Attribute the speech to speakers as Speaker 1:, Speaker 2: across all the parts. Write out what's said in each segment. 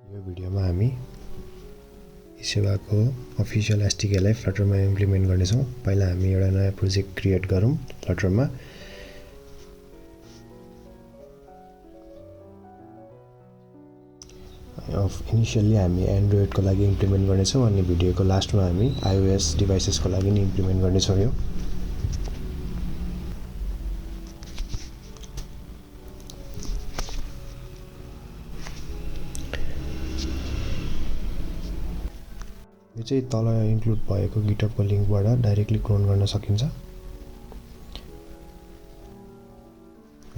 Speaker 1: यो भिडियोमा हामी इसेवाको अफिसियल SDK लाई फ्लटरमा इम्प्लिमेन्ट गर्नेछौँ। पहिला हामी एउटा नयाँ प्रोजेक्ट क्रिएट गरौँ फ्लटरमा। इनिशियली हामी एन्ड्रोइडको लागि इम्प्लिमेन्ट गर्नेछौँ अनि भिडियोको लास्टमा हामी iOS डिभाइसेसको लागि नि इम्प्लिमेन्ट गर्नेछौँ। यो चाहिँ तल इन्क्लुड भएको गिटहबको लिंकबाट डाइरेक्टली क्लोन गर्न सकिन्छ।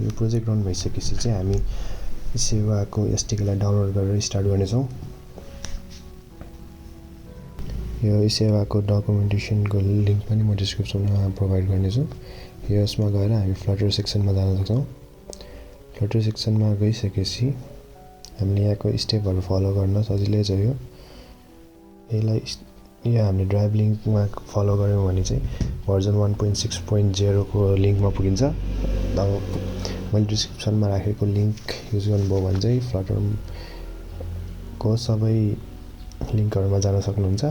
Speaker 1: यो प्रोजेक्ट रन भइसकेपछि चाहिँ हामी इसेवाको SDK लाई डाउनलोड गरेर स्टार्ट गर्नेछौँ। यो इसेवाको डकुमेन्टेसनको लिंक पनि म डिस्क्रिप्सनमा प्रोभाइड गर्नेछु। यसमा गएर हामी फ्लटर सेक्सनमा जान सक्छौँ। फ्लटर सेक्सनमा गइसकेपछि हामीले यहाँको स्टेपहरु फलो गर्न सजिलै छ। यो हामीले ड्राइभ लिंकमा फलो गर्यौं भने चाहिँ भर्जन 1.6.0 को लिंकमा पुगिन्छ। मैले डिस्क्रिप्सनमा राखेको लिंक युज गर्नुभयो भने चाहिँ फ्लटरको सबै लिंकहरुमा जान सक्नुहुन्छ।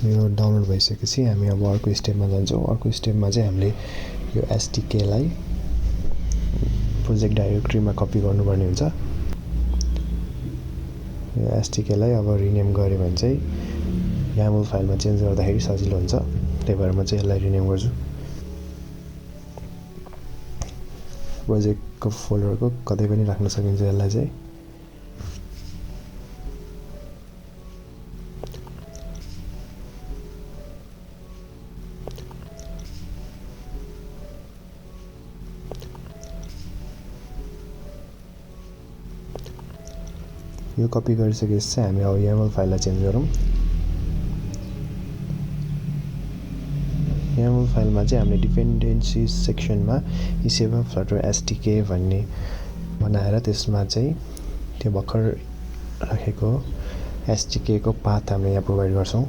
Speaker 1: यो डाउनलोड भइसकेपछि हामी अब अर्को स्टेपमा जान्छौँ। अर्को स्टेपमा चाहिँ हामीले यो SDK लाई प्रोजेक्ट डाइरेक्टरीमा कपी गर्नुपर्ने हुन्छ। यो SDK लाई अब रिनेम गर्यो भने चाहिँ YAML फाइलमा चेन्ज गर्दाखेरि सजिलो हुन्छ। त्यही भएर म चाहिँ यसलाई रिनेम गर्छु। प्रोजेक्टको फोल्डरको कतै पनि राख्न सकिन्छ यसलाई चाहिँ। यो कपी गरिसकेपछि चाहिँ हामी अब YAML फाइललाई चेन्ज गरौँ। YAML फाइलमा चाहिँ हामीले डिपेन्डेन्सीज सेक्सनमा इसेवा फ्लटर SDK भन्ने बनाएर त्यसमा चाहिँ त्यो भर्खर राखेको SDK को पाथ हामीले यहाँ प्रोभाइड गर्छौं।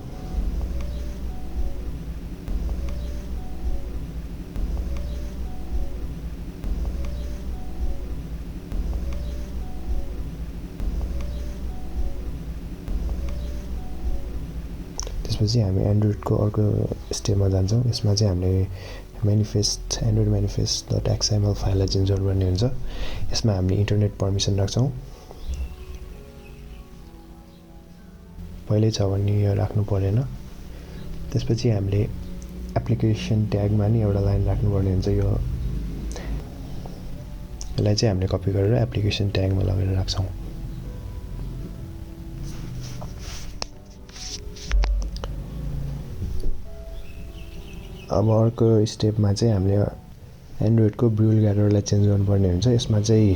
Speaker 1: त्यसपछि हामी एन्ड्रोइडको अर्को स्टेपमा जान्छौँ। यसमा चाहिँ हामीले एन्ड्रोइड manifest.xml फाइललाई चेन्ज गर्नुपर्ने हुन्छ। यसमा हामीले इन्टरनेट पर्मिसन राख्छौँ। पहिल्यै छ भने यो राख्नु परेन। त्यसपछि हामीले एप्लिकेसन ट्यागमा नि एउटा लाइन राख्नुपर्ने हुन्छ। यसलाई चाहिँ हामीले कपी गरेर एप्लिकेसन ट्यागमा लगाएर राख्छौँ। अब अर्को स्टेपमा चाहिँ हामीले एन्ड्रोइडको ग्राडल एररलाई चेन्ज गर्नुपर्ने हुन्छ। यसमा चाहिँ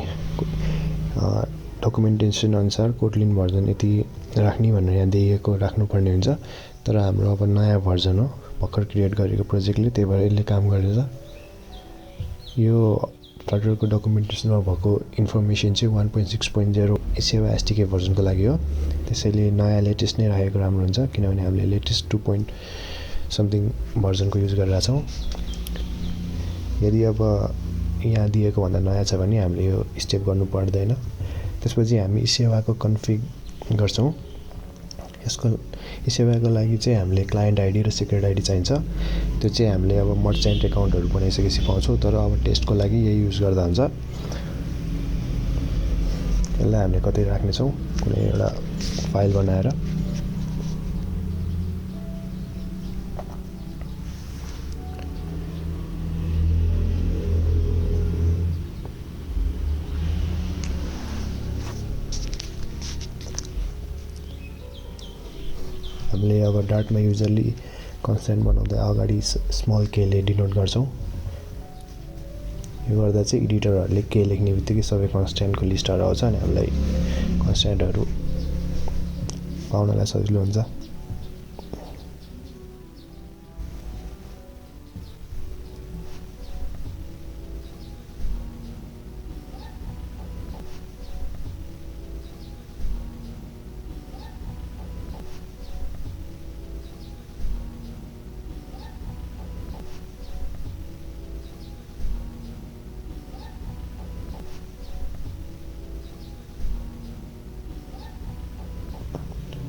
Speaker 1: डकुमेन्टेसन अनुसार कोटलिन भर्जन यति राख्ने भनेर यहाँ दिएको राख्नुपर्ने हुन्छ। तर हाम्रो अब नयाँ भर्जन हो, भर्खर क्रिएट गरेको प्रोजेक्टले, त्यही भएर यसले काम गर्दैछ। यो फ्लटरको डकुमेन्टेसनमा भएको इन्फर्मेसन चाहिँ 1.6.0 इसेवा SDK भर्जनको लागि हो। त्यसैले नयाँ लेटेस्ट नै राखेको राम्रो हुन्छ, किनभने हामीले लेटेस्ट 2. भर्जनको युज गरिरहेका छौँ। यदि अब यहाँ दिएको भन्दा नयाँ छ भने हामीले यो स्टेप गर्नु पर्दैन। त्यसपछि हामी इसेवाको कन्फिग गर्छौँ। यसको इसेवाको लागि चाहिँ हामीले क्लाइन्ट आइडी र सिक्रेट आइडी चाहिन्छ। त्यो चाहिँ हामीले अब मर्चेन्ट एकाउन्टहरु बनाइसकेपछि पाउँछौँ, तर अब टेस्टको लागि यही युज गर्दा हुन्छ। यसलाई हामीले कतै राख्ने छौँ, कुनै एउटा फाइल बनाएर। अब डार्टमा युजरली कन्स्ट्यान्ट बनाउँदा अगाडि स्मल के ले डिनोट गर्छौँ। यो गर्दा चाहिँ एडिटरहरूले के लेख्ने बित्तिकै सबै कन्स्ट्यान्टको लिस्टहरू आउँछ अनि हामीलाई कन्स्ट्यान्टहरू पाउनलाई सजिलो हुन्छ।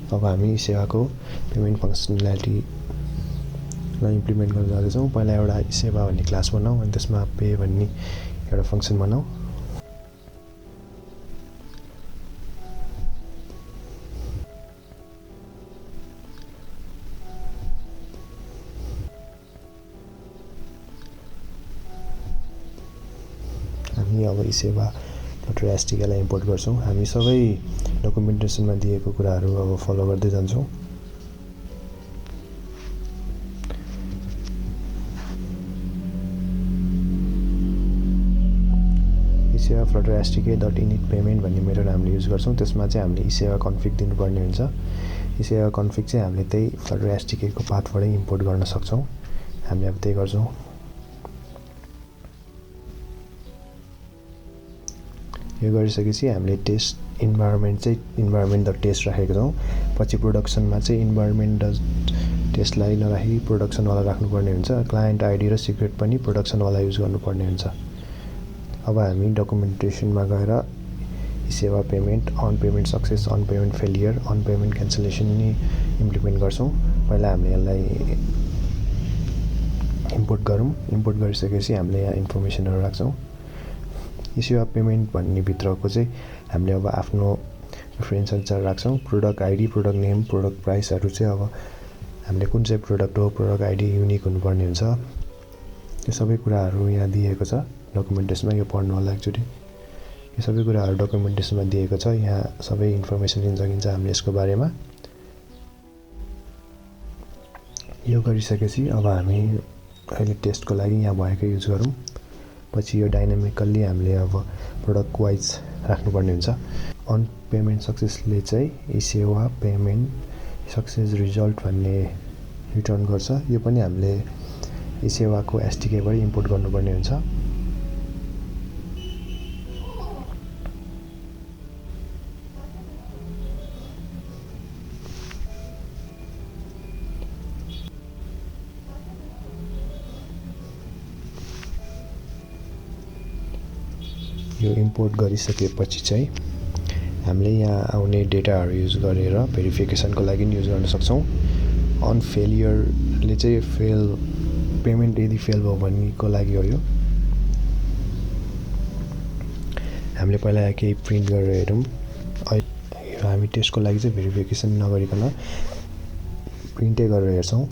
Speaker 1: अब हामी सेवाको पेमेन्ट फङ्सनालिटीलाई इम्प्लिमेन्ट गर्न जाँदैछौँ। पहिला एउटा सेवा भन्ने क्लास बनाऊ अनि त्यसमा पे भन्ने एउटा फङ्सन बनाऊ। हामी अब Esewa Flutter SDK लाई इम्पोर्ट गर्छौँ। हामी सबै डकुमेन्टेसनमा दिएको कुराहरू अब फलो गर्दै जान्छौँ। Esewa Flutter SDK.init payment भन्ने मेथड हामीले युज गर्छौँ। त्यसमा चाहिँ हामीले Esewa config दिनुपर्ने हुन्छ। Esewa config चाहिँ हामीले त्यही Flutter SDK को पाथबाटै इम्पोर्ट गर्न सक्छौँ। हामी अब त्यही गर्छौँ। यो गरिसकेपछि हामीले टेस्ट इन्भाइरोमेन्ट चाहिँ environment.test राखेको छौँ। पछि प्रोडक्सनमा चाहिँ environment.testलाई नराखी प्रोडक्सनवाला राख्नुपर्ने हुन्छ। क्लायन्ट आइडी र सिक्रेट पनि प्रोडक्सनवाला युज गर्नुपर्ने हुन्छ। अब हामी डकुमेन्टेसनमा गएर Esewa पेमेन्ट, अन पेमेन्ट सक्सेस, अन पेमेन्ट फेलियर, अन पेमेन्ट क्यान्सलेसन नि इम्प्लिमेन्ट गर्छौँ। पहिला हामीले यसलाई इम्पोर्ट गरौँ। इम्पोर्ट गरिसकेपछि हामीले यहाँ इन्फर्मेसनहरू राख्छौँ। Esewa पेमेन्ट भन्ने भित्रको चाहिँ हामीले अब आफ्नो प्रिफरेन्स अनुसार राख्छौँ। Product ID, product name, product प्राइसहरू चाहिँ अब हामीले कुन चाहिँ प्रोडक्ट हो, प्रोडक्ट आइडी युनिक हुनुपर्ने हुन्छ। यो सबै कुराहरू यहाँ दिएको छ डकुमेन्टेसनमा। यो पढ्नु होला एकचोटि। यो सबै कुराहरू डकुमेन्टेसनमा दिएको छ। यहाँ सबै इन्फर्मेसन दिन सकिन्छ हामीले यसको बारेमा। यो गरिसकेपछि अब हामी अहिले टेस्टको लागि यहाँ भएको युज गरौँ। पछि यो डाइनामिकल्ली हामीले अब प्रोडक्ट वाइज राख्नुपर्ने हुन्छ। अन पेमेन्ट सक्सेसले चाहिँ Esewa पेमेन्ट सक्सेस रिजल्ट भन्ने रिटर्न गर्छ। यो पनि हामीले Esewa को SDK बाट इम्पोर्ट गर्नुपर्ने हुन्छ। यो इम्पोर्ट गरिसकेपछि चाहिँ हामीले यहाँ आउने डेटाहरू युज गरेर भेरिफिकेसनको लागि युज गर्न सक्छौँ। अन फेलियरले चाहिँ पेमेन्ट यदि फेल भयो भन्नेको लागि हो। यो हामीले पहिला केही प्रिन्ट गरेर हेरौँ। हामी टेस्टको लागि चाहिँ भेरिफिकेसन नगरिकन प्रिन्टै गरेर हेर्छौँ।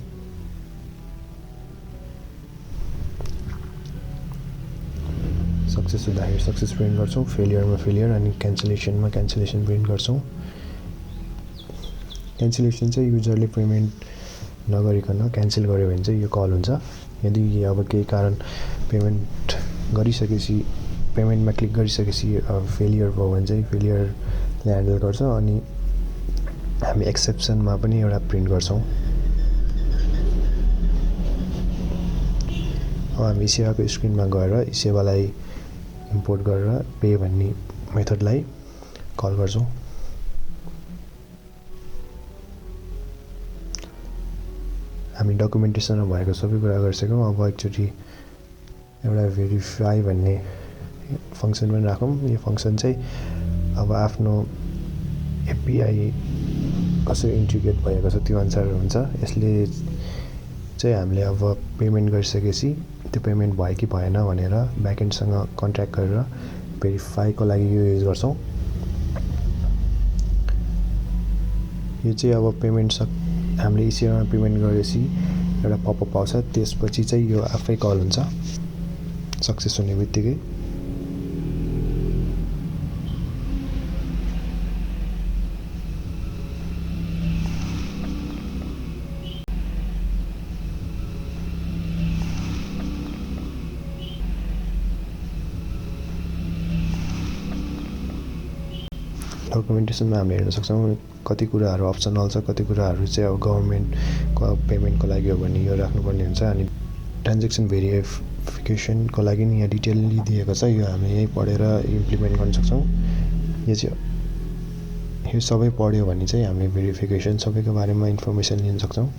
Speaker 1: सक्सेस हुँदाखेरि सक्सेस प्रिन्ट गर्छौँ, फेलियरमा फेलियर अनि क्यान्सलेसनमा क्यान्सलेसन प्रिन्ट गर्छौँ। क्यान्सलेसन चाहिँ युजरले पेमेन्ट नगरिकन क्यान्सल गर्यो भने चाहिँ यो कल हुन्छ। यदि अब केही कारण पेमेन्ट गरिसकेपछि पेमेन्टमा क्लिक गरिसकेपछि फेलियर भयो भने चाहिँ फेलियरले ह्यान्डल गर्छ अनि हामी एक्सेप्सनमा पनि एउटा प्रिन्ट गर्छौँ। अब हामी Esewaको स्क्रिनमा गएर Esewaलाई इम्पोर्ट गरेर पे भन्ने मेथडलाई कल गर्छौँ। हामी डकुमेन्टेसनमा भएको सबै कुरा गरिसक्यौँ। अब एकचोटि एउटा भेरिफाई भन्ने फङ्सन पनि राखौँ। यो फङ्सन चाहिँ अब आफ्नो एपिआई कसरी इन्टिग्रेट भएको छ त्यो अनुसार हुन्छ। यसले चाहिँ हामीले अब पेमेन्ट गरिसकेपछि त्यो पेमेन्ट भयो कि भएन भनेर ब्याकएन्डसँग कन्ट्याक्ट गरेर भेरिफाईको लागि यो युज गर्छौँ। यो चाहिँ अब पेमेन्ट हामीले Esewa पेमेन्ट गरेपछि एउटा पपअप आउँछ। त्यसपछि चाहिँ यो आफै कल हुन्छ सक्सेस हुने बित्तिकै। डकुमेन्टेसनमा हामीले हेर्न सक्छौँ कति कुराहरू अप्सनल छ, कति कुराहरू चाहिँ अब गभर्मेन्टको पेमेन्टको लागि हो भने यो राख्नुपर्ने हुन्छ। अनि ट्रान्जेक्सन भेरिफिकेसनको लागि नि यहाँ डिटेलली दिएको छ, यो हामी यहीँ पढेर इम्प्लिमेन्ट गर्न सक्छौँ। यो सबै पढ्यो भने चाहिँ हामीले भेरिफिकेसन सबैको बारेमा इन्फर्मेसन लिन सक्छौँ।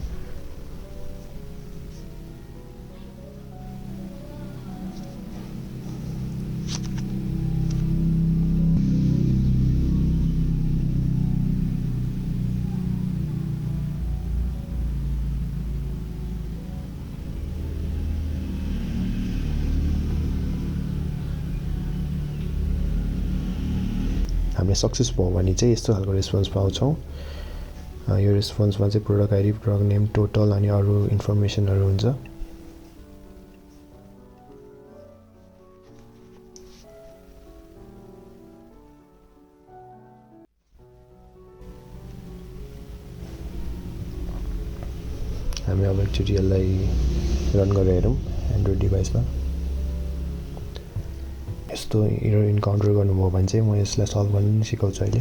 Speaker 1: हामीले सक्सेस भयो भने चाहिँ यस्तो खालको रेस्पोन्स पाउँछौँ। यो रेस्पोन्समा चाहिँ product ID, product name, total अनि अरू इन्फर्मेसनहरू हुन्छ। हामी अब एकचोटि यसलाई रन गरेर हेरौँ एन्ड्रोइड डिभाइसमा। यस्तो एरर इन्काउन्टर गर्नुभयो भने चाहिँ म यसलाई सल्भ गर्न सिकाउँछु अहिले।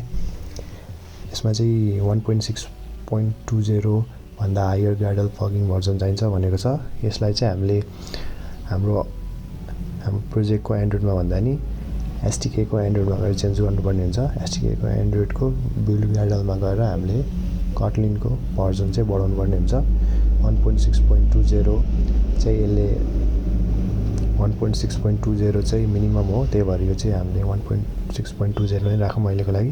Speaker 1: यसमा चाहिँ 1.6.20 भन्दा हायर ग्राडल प्लगइन भर्जन चाहिन्छ भनेको छ। यसलाई चाहिँ हामीले हाम्रो प्रोजेक्टको एन्ड्रोइडमा भन्दा नि एसडीके को एन्ड्रोइडमा गएर चेन्ज गर्नुपर्ने हुन्छ। एसडीके को एन्ड्रोइडको बिल्ड ग्राडलमा गएर हामीले कटलिनको भर्जन चाहिँ बढाउनु पर्ने हुन्छ। 1.6.20 चाहिँ यसले 1.6.20 चाहिँ मिनिमम हो, त्यही भएर यो चाहिँ हामीले 1.6.20 नै राखौँ अहिलेको लागि।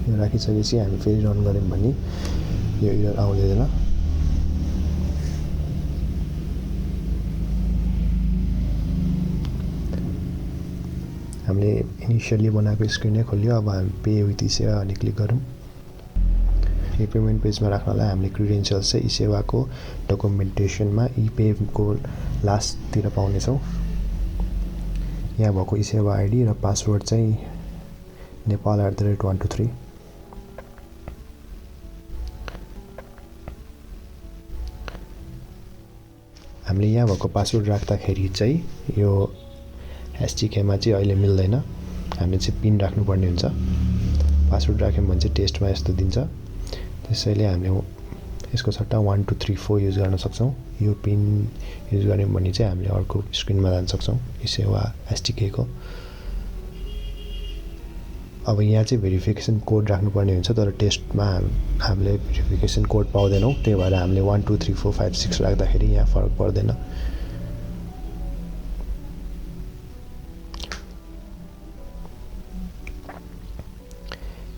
Speaker 1: यो राखिसकेपछि हामी फेरि रन गऱ्यौँ भने यो एरर आउँदैन। हामीले इनिसियली बनाएको स्क्रिनै खोल्यो। अब हामी पे विथ इसेवा अनि क्लिक गरौँ। यो पेमेन्ट पेजमा राख्नलाई हामीले क्रिडेन्सियल्स चाहिँ इसेवाको डकुमेन्टेसनमा इपेको लास्टतिर पाउनेछौँ। यहाँ भएको इसेवा आइडी र पासवर्ड चाहिँ nepal@123। हामीले यहाँ भएको पासवर्ड राख्दाखेरि चाहिँ यो एसडीकेमा चाहिँ अहिले मिल्दैन। हामीले चाहिँ पिन राख्नुपर्ने हुन्छ। पासवर्ड राख्यौँ भने चाहिँ टेस्टमा यस्तो दिन्छ। त्यसैले हामीले यसको सट्टा 1 2 3 4 युज गर्न सक्छौँ। यो पिन युज गऱ्यौँ भने चाहिँ हामीले अर्को स्क्रिनमा जान सक्छौँ इसेवा एसडीके को। अब यहाँ चाहिँ भेरिफिकेसन कोड राख्नुपर्ने हुन्छ, तर टेस्टमा हामीले भेरिफिकेसन कोड पाउँदैनौँ। त्यही भएर हामीले 1 2 3 4 5 6 राख्दाखेरि यहाँ फरक पर्दैन।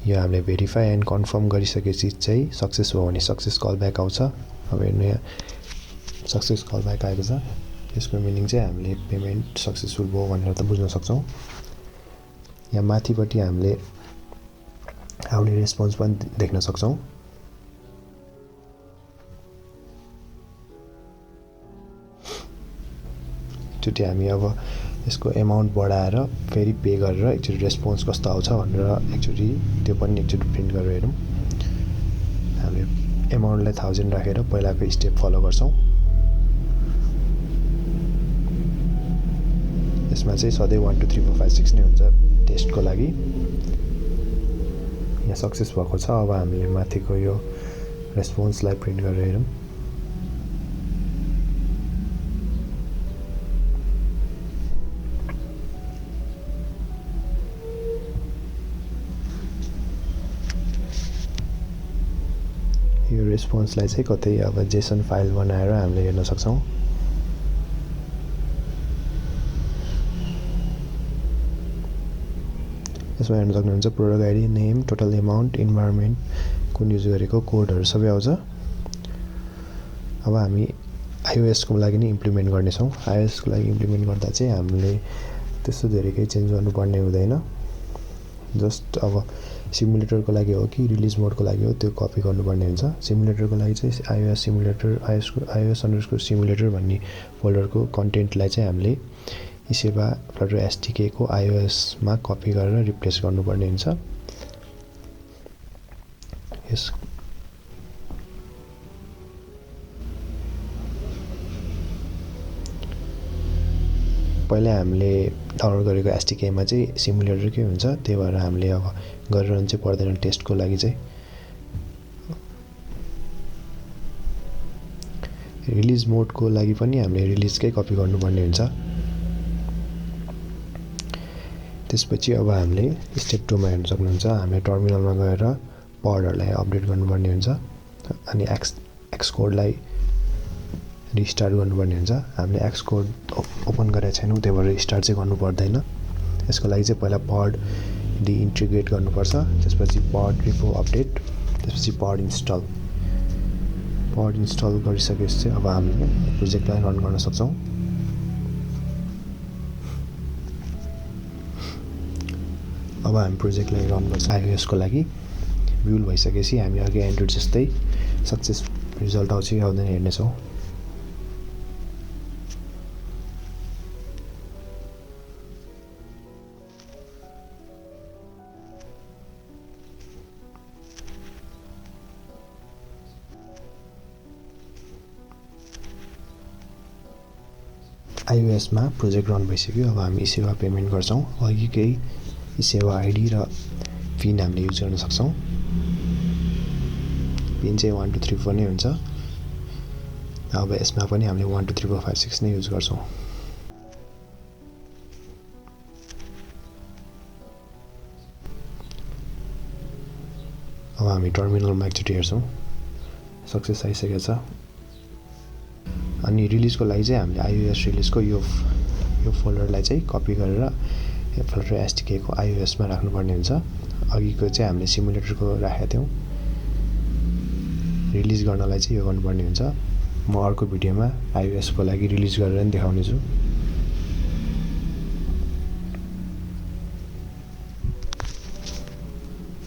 Speaker 1: यो हामीले भेरिफाई एन्ड कन्फर्म गरिसकेपछि चाहिँ सक्सेस भयो भने सक्सेस कल ब्याक आउँछ। अब हेर्नु यहाँ सक्सेस कल ब्याक आएको छ। यसको मिनिङ चाहिँ हामीले पेमेन्ट सक्सेसफुल भयो भनेर त बुझ्न सक्छौँ। यहाँ माथिपट्टि हामीले आउने रेस्पोन्स पनि देख्न सक्छौँ। एकचोटि हामी अब यसको एमाउन्ट बढाएर फेरि पे गरेर एकचोटि रेस्पोन्स कस्तो आउँछ भनेर एकचोटि त्यो पनि एकचोटि प्रिन्ट गरेर हेरौँ। हामीले एमाउन्टलाई 1000 राखेर पहिलाको स्टेप फलो गर्छौँ। यसमा चाहिँ सधैँ 1 2 3 4 5 6 नै हुन्छ टेस्टको लागि। यहाँ सक्सेस भएको छ। अब हामीले माथिको यो रेस्पोन्सलाई प्रिन्ट गरेर हेरौँ। यो रेस्पोन्सलाई चाहिँ कतै अब जेसन फाइल बनाएर हामीले हेर्न सक्छौँ। यसमा हेर्न सक्नुहुन्छ product ID, name, total amount, environment, कुन युज गरेको, कोडहरू सबै आउँछ। अब हामी आइओएसको लागि नि इम्प्लिमेन्ट गर्नेछौँ। आइओएसको लागि इम्प्लिमेन्ट गर्दा चाहिँ हामीले त्यस्तो धेरै केही चेन्ज गर्नुपर्ने हुँदैन। जस्ट अब सिमुलेटरको लागि हो कि रिलिज मोडको लागि हो त्यो कपी गर्नुपर्ने हुन्छ। सिमुलेटरको लागि चाहिँ आइओएस सिमुलेटर iOS सिमुलेटर भन्ने फोल्डरको कन्टेन्टलाई चाहिँ हामीले इसेवा फ्लटर एसडीके को आइओएसमा कपी गरेर रिप्लेस गर्नुपर्ने हुन्छ। यस पहिला हामीले डाउनलोड गरेको एसडीकेमा चाहिँ सिमुलेटरकै हुन्छ, त्यही भएर हामीले अब गरिरहनु चाहिँ पर्दैन टेस्टको लागि चाहिँ। रिलिज मोडको लागि पनि हामीले रिलिजकै कपी गर्नुपर्ने हुन्छ। त्यसपछि अब हामीले स्टेप 2 मा हेर्न सक्नुहुन्छ, हामीले टर्मिनलमा गएर पडहरूलाई अपडेट गर्नुपर्ने हुन्छ अनि एक्स कोडलाई रिस्टार्ट गर्नुपर्ने हुन्छ। हामीले एक्स कोड ओपन गरेको छैनौँ, त्यही भएर रिस्टार्ट चाहिँ गर्नु पर्दैन। यसको लागि चाहिँ पहिला पड डिइन्टिग्रेट गर्नुपर्छ, त्यसपछि पड रिपो अपडेट, त्यसपछि पड इन्स्टल गरिसकेपछि चाहिँ अब हामीले प्रोजेक्टलाई रन गर्न सक्छौँ। अब हामी प्रोजेक्टलाई रन गर्छौँ। iOS को लागि बिल्ड भइसकेपछि हामी अघि एन्ड्रोइड जस्तै सक्सेस रिजल्ट आउँछ कि आउँदैन हेर्नेछौँ। iOS मा प्रोजेक्ट रन भइसक्यो। अब हामी इसेवा पेमेन्ट गर्छौँ। अघिकै इसेवा आइडी र पिन हामीले युज गर्न सक्छौँ। पिन चाहिँ 1 2 3 4 नै हुन्छ। अब यसमा पनि हामीले 1 2 3 4 5 6 नै युज गर्छौँ। अब हामी टर्मिनलमा एकचोटि हेर्छौँ, सक्सेस आइसकेको छ। अनि रिलिजको लागि चाहिँ हामीले iOS रिलिजको यो फोल्डरलाई चाहिँ कपी गरेर फ्लटर एसडीके को iOS मा राख्नुपर्ने हुन्छ। अघिको चाहिँ हामीले सिमुलेटरको राखेका थियौँ। रिलिज गर्नलाई चाहिँ यो गर्नुपर्ने हुन्छ। म अर्को भिडियोमा iOS को लागि रिलिज गरेर नि देखाउने छु।